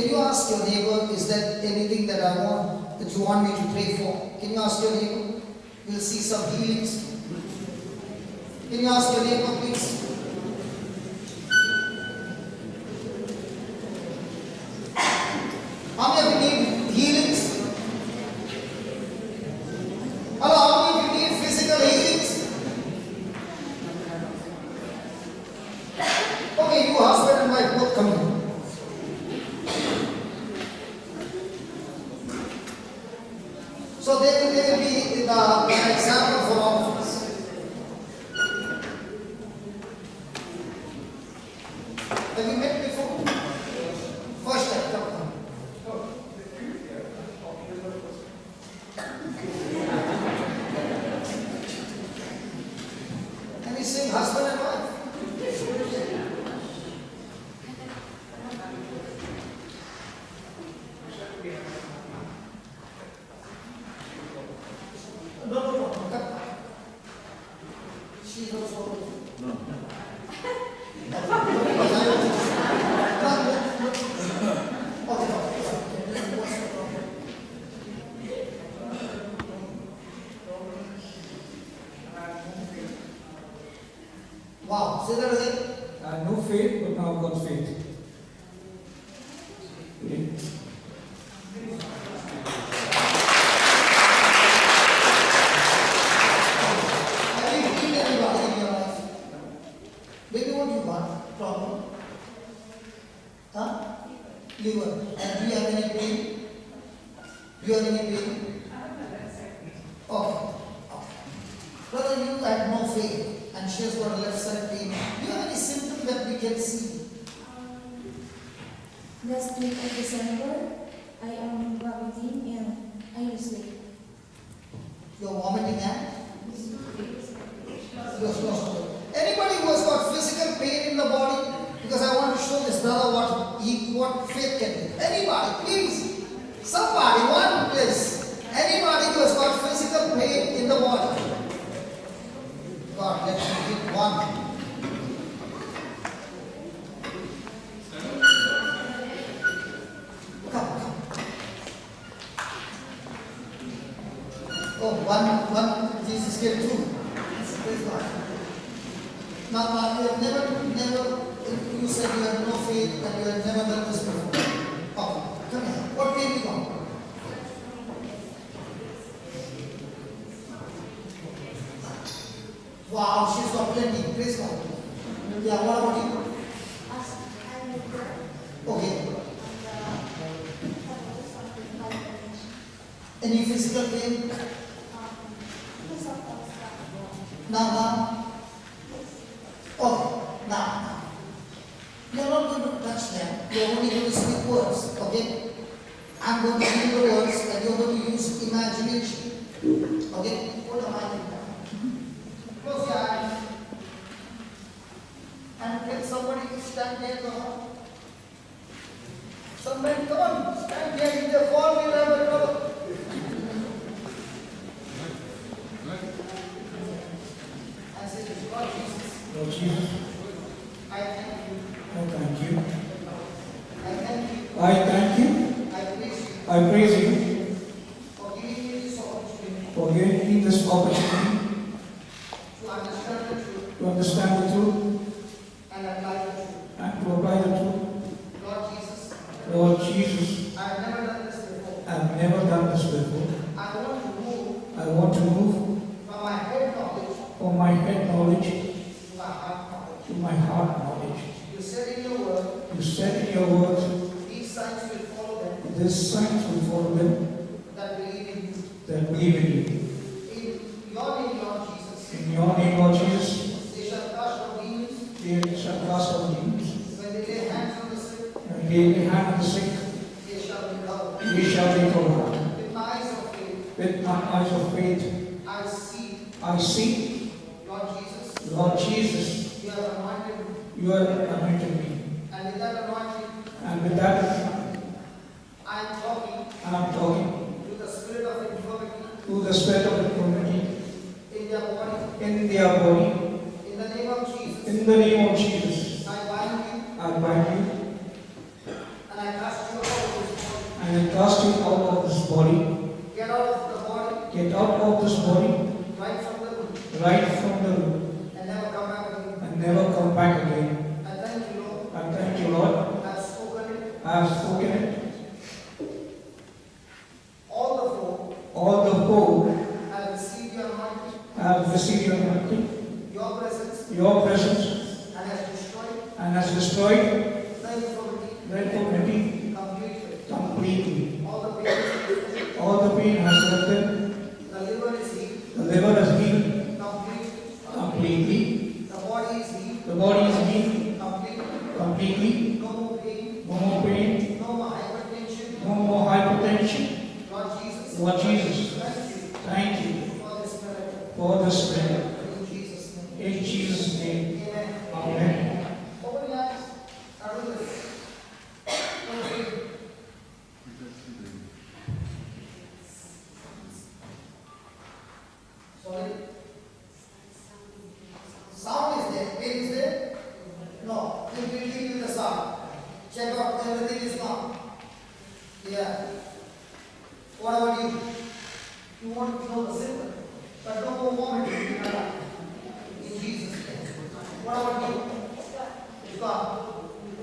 can you ask your neighbor, is there anything that I want, that you want me to pray for? Can you ask your neighbor? We'll see some healings. Can you ask your neighbor, please? How many of you need healings? Hello, how many of you need physical healings? Okay, you husband and wife both come here. So they will be an example for all of us. Have you met before? First time, come. Can you sing husband and wife? No. She knows what to do. No. Wow, say that again. No faith, but now I've got faith. Okay. Have you healed anybody in your life? Maybe what you got? Problem? Huh? Liver. And do you have any pain? Do you have any pain? Okay. Brother, you had no faith and she has got a left side pain. Do you have any symptom that we can see? Last week of December, I am vomiting and I lose weight. You're vomiting and? Anybody who has got physical pain in the body? Because I want to show this brother what faith can do. Anybody, please. Somebody, one please. Anybody who has got physical pain in the body. God, let me get one. Come. Oh, one, Jesus gave two. Praise God. Now, you have never, you said you have no faith and you have never done this before. Oh, come here. What pain you got? Wow, she's got plenty. Praise God. Yeah, what about you? Okay. Any physical pain? Now. Okay, now. You're not going to touch them. You're only going to speak words. Okay? I'm going to give the words and you're going to use imagination. Okay? Hold the mic. Close your eyes. And can somebody stand there? Somebody, come on, stand here. If they fall, we'll have a trouble. I say, Lord Jesus. Lord Jesus, I thank you. I thank you. I thank you. I thank you. I praise you. I praise you For giving me this opportunity for giving me this opportunity to understand the truth to understand the truth and apply the truth. and to apply the truth. Lord Jesus, Lord Jesus, I have never done this before. I've never done this before. I want to move I want to move from my head knowledge from my head knowledge to my heart knowledge. to my heart knowledge. You said in your word, You said in your word, these signs will follow them these signs will follow them that believe in you. that believe in you. In your name, Lord Jesus, In your name, Lord Jesus, they shall cast out demons. they shall cast out demons. When they lay hands on the sick, And they lay hand on the sick, they shall be recovered. we shall be covered. With my eyes of faith, With my eyes of faith, I see, Lord Lord Jesus, Jesus, you have anointed me. you are anointed me. And with that anointing, And with that, I am talking I'm talking to the spirit of infirmity to the spirit of infirmity in their body. in their body. In the name of Jesus, In the name of Jesus, I bind you I bind you and I cast you out. of this body right from the root right from the root and never come back again. and never come back again. I thank you, Lord. I thank you, Lord. I have spoken it. I have spoken it. All the four All the four have received your anointing, have received your anointing, your presence, your presence, and has destroyed and has destroyed the infirmity the infirmity completely. completely. All the pain, All the pain has left them. the liver is healed The liver is healed completely. completely. The body is healed The body is healed completely. completely. No more pain, No more pain. no more hypertension. No more hypertension. Lord Jesus, Lord Jesus, thank you thank you for this miracle. for this prayer. In Jesus' name. In Jesus' name. Amen. Amen. Open your eyes. Now do this. Sorry. Sound is there. Pain is there? No. Then we'll give you the sound. Check out everything is gone. Yeah. What about you? You want to know the symptom, but no more vomiting in your life. In Jesus' name. What about you? It's gone.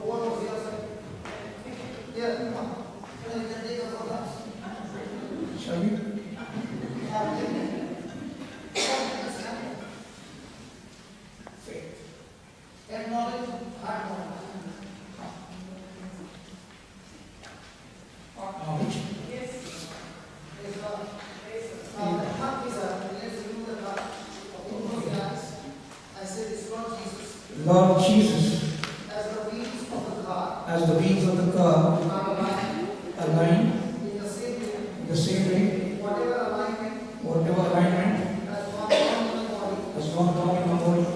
What was the other side? Yeah, come on. Then you can take a photo. Shall we? Acknowledge hard one. Knowledge. Praise God. Now the heart is up. Let's remove the heart. Close your eyes. I say this, Lord Jesus, Lord Jesus, as the wheels of the car as the wheels of the car are aligned align in the same way, in the same way, whatever alignment whatever alignment has gone on in my body, has gone wrong in my body,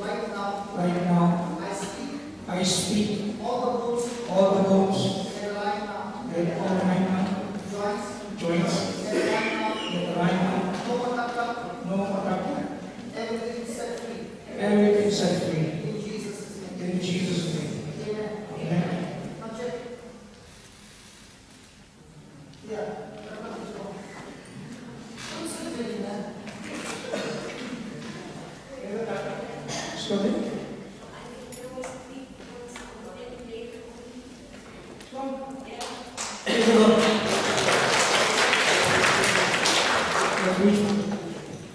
right now, right now, I speak I speak all the bones all the bones that align now, that all align now, joints joints that align now, that align now, no more tap, no more tap, everything is set free. everything set free. In Jesus' name. In Jesus' name. Amen. Amen. Now check. Yeah. Who's celebrating that? Slowly. Praise the Lord.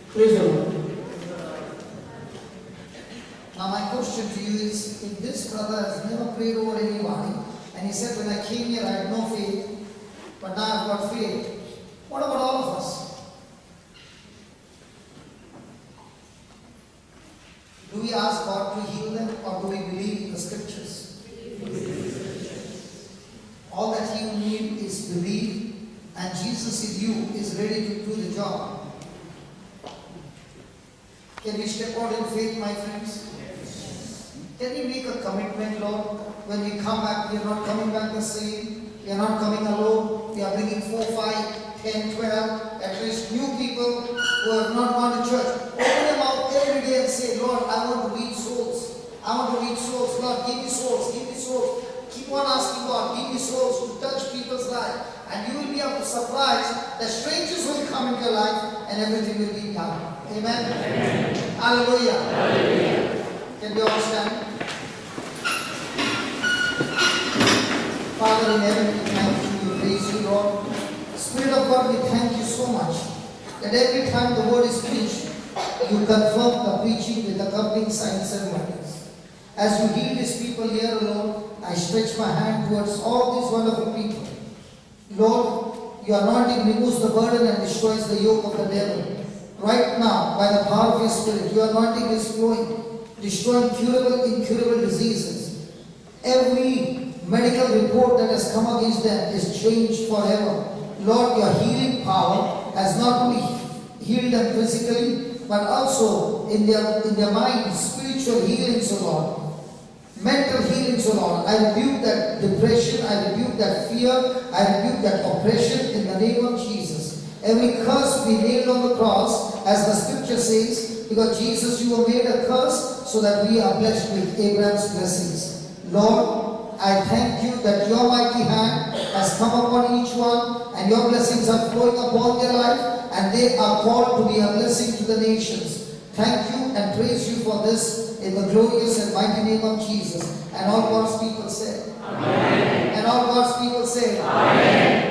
Praise the Lord. Now my question to you is, if this brother has never prayed over anybody, and he said, when I came here I had no faith, but now I've got faith, what about all of us? Do we ask God to heal them, or do we believe in the scriptures? All that you need is believe, and Jesus in you is ready to do the job. Can we step out in faith, my friends? Can we make a commitment, Lord? When we come back, we are not coming back the same. We are not coming alone. We are bringing 4, 5, 10, 12, at least new people who have not gone to church. Open them out every day and say, Lord, I want to reach souls. I want to reach souls. Lord, give me souls. Give me souls. Keep on asking God, give me souls to touch people's life. And you will be able to surprise that strangers will come into your life and everything will be done. Amen? Amen. Hallelujah. Hallelujah. Can we all stand? Father in heaven, we thank you, we praise you, Lord. Spirit of God, we thank you so much that every time the word is preached, you confirm the preaching with accompanying signs and wonders. As you heal these people here, Lord, I stretch my hand towards all these wonderful people. Lord, your anointing removes the burden and destroys the yoke of the devil. Right now, by the power of your Spirit, your anointing is flowing, destroying curable, incurable diseases. Every medical report that has come against them is changed forever. Lord, your healing power has not only healed them physically, but also in their mind, spiritual healings, O Lord. Mental healings, O Lord. I rebuke that depression, I rebuke that fear, I rebuke that oppression in the name of Jesus. Every curse be nailed on the cross, as the scripture says, because Jesus, you were made a curse so that we are blessed with Abraham's blessings. Lord, I thank you that your mighty hand has has come upon each one, and your blessings are flowing upon their life, and they are called to be a blessing to the nations. Thank you and praise you for this in the glorious and mighty name of Jesus. And all God's people say, Amen. And all God's people say, Amen.